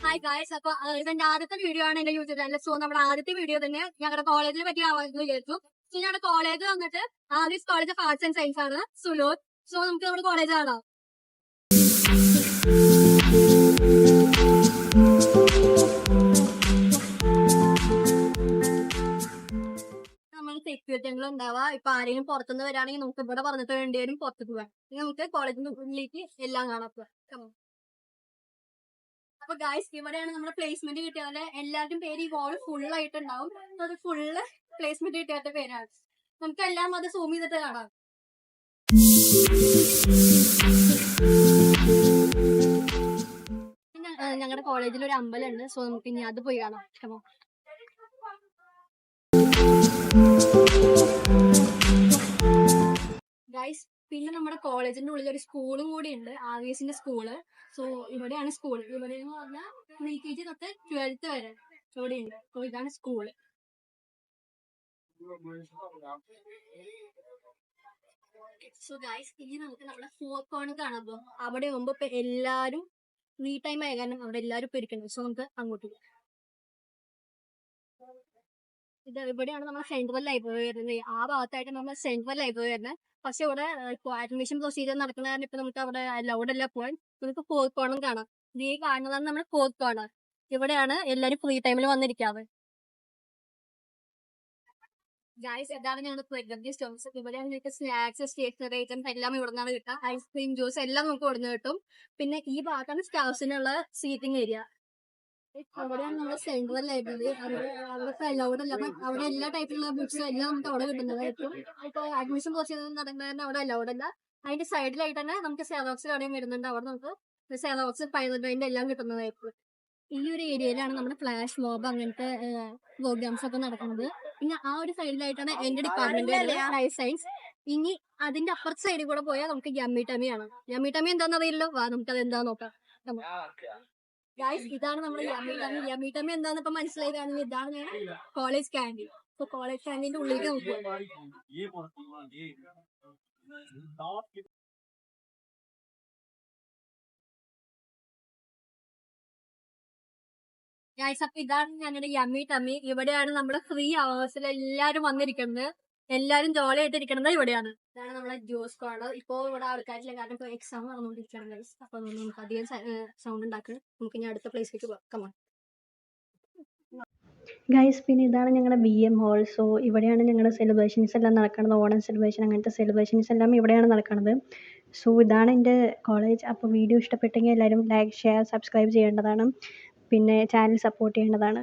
Hi guys, അപ്പൊ ഇതെന്റെ ആദ്യത്തെ വീഡിയോ ആണ് എന്റെ യൂട്യൂബ് ചാനൽ. സോ നമ്മുടെ ആദ്യത്തെ വീഡിയോ തന്നെ ഞങ്ങളുടെ കോളേജിനെ പറ്റി ആവാമെന്ന് വിചാരിച്ചു. സോ ഞങ്ങളുടെ കോളേജ് വന്നിട്ട് Adis college of arts and science ആണ്, സുലൂർ. സോ നമുക്ക് നമ്മുടെ കോളേജ് കാണാം. നമ്മൾ സെക്യൂരിറ്റികൾ ഉണ്ടാവുക. ഇപ്പൊ ആരെങ്കിലും പുറത്തുനിന്ന് വരാണെങ്കിൽ നമുക്ക് ഇവിടെ പറഞ്ഞിട്ട് വേണ്ടി വരും പുറത്ത് പോകാൻ. നമുക്ക് കോളേജിന്റെ ഉള്ളിലേക്ക് എല്ലാം കാണാം. അപ്പൊ ഗായ്സ്, ഇവിടെയാണ് നമ്മുടെ പ്ലേസ്മെന്റ് കിട്ടിയത്. എല്ലാവരുടെയും പേര് ഈ വാൾ ഫുൾ ആയിട്ടുണ്ടാവും. അത് ഫുള്ള് പ്ലേസ്മെന്റ് കിട്ടിയവരുടെ പേരാണ്. നമുക്ക് എല്ലാം അത് സൂം ചെയ്തിട്ട് കാണാം. ഞങ്ങളുടെ കോളേജിൽ ഒരു അമ്പലമുണ്ട്. സോ നമുക്ക് ഇനി അത് പോയി കാണാം. ഗൈസ്, പിന്നെ നമ്മുടെ കോളേജിന്റെ ഉള്ളിൽ ഒരു സ്കൂളും കൂടി ഉണ്ട്, ആവേശിന്റെ സ്കൂള്. സോ ഇവിടെയാണ് സ്കൂൾ. ഇവിടെ എന്ന് പറഞ്ഞാൽ KG തൊട്ട് 12th വരെ ഇവിടെയുണ്ട്. സോ ഇതാണ് സ്കൂള്. സോ ഗൈസ്, ഇനി നമുക്ക് നമ്മുടെ ഫോർത്ത് കോർണർ കാണാൻ പോകും. അവിടെ മുമ്പ് ഇപ്പൊ എല്ലാരും ഫ്രീ ടൈം ആയ കാരണം അവിടെ എല്ലാരും ഇപ്പൊ ഇരിക്കുന്നത്. സോ നമുക്ക് അങ്ങോട്ട് പോകാം. ഇവിടെയാണ് നമ്മുടെ സെൻട്രൽ ലൈബ്രറി വരുന്നത്. ആ ഭാഗത്തായിട്ട് നമ്മുടെ സെൻട്രൽ ലൈബ്രറി വരുന്നത്. പക്ഷെ ഇവിടെ അഡ്മിഷൻ പ്രൊസീജിയർ നടക്കുന്ന കാരണം ഇപ്പൊ നമുക്ക് അവിടെ അലൗഡ് അല്ല പോകാൻ. നമുക്ക് ഫോർത്ത് കോർണർ കാണാം. ഈ കാണുന്നതാണ് നമ്മുടെ ഫോർത്ത് കോർണർ. ഇവിടെയാണ് എല്ലാരും ഫ്രീ ടൈമിൽ വന്നിരിക്കാറ്. ഗൈസ്, ഇതാണ് ഞങ്ങളുടെ പ്രകൃതി സ്റ്റോൺസ്. ഇവിടെയാണ് നിങ്ങൾക്ക് സ്നാക്സ്, സ്റ്റേഷനറി ഐറ്റംസ് എല്ലാം ഇവിടെ നിന്നാണ് കിട്ടുക. ഐസ്ക്രീം, ജ്യൂസ് എല്ലാം നമുക്ക് ഇവിടെ നിന്ന് കിട്ടും. പിന്നെ ഈ ഭാഗത്താണ് സ്റ്റാഫ്സിനുള്ള സീറ്റിംഗ് ഏരിയ. അവിടെയാണ് നമ്മുടെ സെൻട്രൽ ലൈബ്രറി. അവിടെ അലൗഡ് അല്ല. അവിടെ എല്ലാ ടൈപ്പിലുള്ള ബുക്സും എല്ലാം നമുക്ക് അവിടെ കിട്ടുന്നതായിരിക്കും. ഇപ്പൊ അഡ്മിഷൻ പ്രൊസീജിയർ നടക്കുന്നതിന് അവിടെ അലൗഡ് അല്ല. അതിന്റെ സൈഡിലായിട്ട് തന്നെ നമുക്ക് സെറോക്സ് കടയും വരുന്നുണ്ട്. അവിടെ നമുക്ക് സെറോക്സ്, പൈറോന്റെ എല്ലാം കിട്ടുന്നതായിരിക്കും. ഈ ഒരു ഏരിയയിലാണ് നമ്മുടെ ഫ്ലാഷ് മോബ് അങ്ങനത്തെ പ്രോഗ്രാംസ് ഒക്കെ നടക്കുന്നത്. പിന്നെ ആ ഒരു സൈഡിലായിട്ടാണ് എന്റെ ഡിപ്പാർട്ട്മെന്റ്, ലൈഫ് സയൻസ്. ഇനി അതിന്റെ അപ്പുറത്തെ സൈഡിൽ കൂടെ പോയാൽ നമുക്ക് യമ്മി ടമ്മി ആണ്. യമ്മി ടമ്മി എന്താണെന്ന് അറിയില്ലോ, വാ നമുക്കത് എന്താ നോക്കാം. ഗൈസ്, ഇതാണ് നമ്മുടെ യമ്മി ടമ്മി. യമ്മി ടമ്മി എന്താന്ന് ഇപ്പൊ മനസ്സിലായി കാണുന്നത്. ഇതാണ് കോളേജ് ക്യാൻറ്റീൻ. ഇപ്പൊ കോളേജ് ക്യാൻറ്റീന്റെ ഉള്ളിലേക്ക് നോക്കുക. ഗൈസ്, അപ്പൊ ഇതാണ് ഞങ്ങളുടെ യമ്മി ടമ്മി. ഇവിടെയാണ് നമ്മുടെ ഫ്രീ അവേഴ്സിൽ എല്ലാരും വന്നിരിക്കുന്നത്. എല്ലാരും ജോലി ആയിട്ടിരിക്കുന്നത് ഇവിടെയാണ്. ഇതാണ് നമ്മുടെ ജ്യൂസ് കോർണർ. ഇപ്പൊ ഇവിടെ ആൾക്കാരില്ല, കാരണം ഇപ്പൊ എക്സാം നടന്നുകൊണ്ടിരിക്കുകയാണ് ഗൈസ്. അപ്പൊ നമുക്ക് അധികം സൗണ്ട് ഉണ്ടാക്കുക. നമുക്ക് ഇനി അടുത്ത പ്ലേസിലേക്ക് പോകാം. ഗൈസ്, പിന്നെ ഇതാണ് ഞങ്ങളുടെ BM ഹോൾ. സോ ഇവിടെയാണ് ഞങ്ങളുടെ സെലിബ്രേഷൻസ് എല്ലാം നടക്കുന്നത്. ഓണം സെലിബ്രേഷൻ, അങ്ങനത്തെ സെലിബ്രേഷൻസ് എല്ലാം ഇവിടെയാണ് നടക്കുന്നത്. സോ ഇതാണ് എൻ്റെ കോളേജ്. അപ്പോൾ വീഡിയോ ഇഷ്ടപ്പെട്ടെങ്കിൽ എല്ലാവരും ലൈക്ക്, ഷെയർ, സബ്സ്ക്രൈബ് ചെയ്യേണ്ടതാണ്. പിന്നെ ചാനൽ സപ്പോർട്ട് ചെയ്യേണ്ടതാണ്.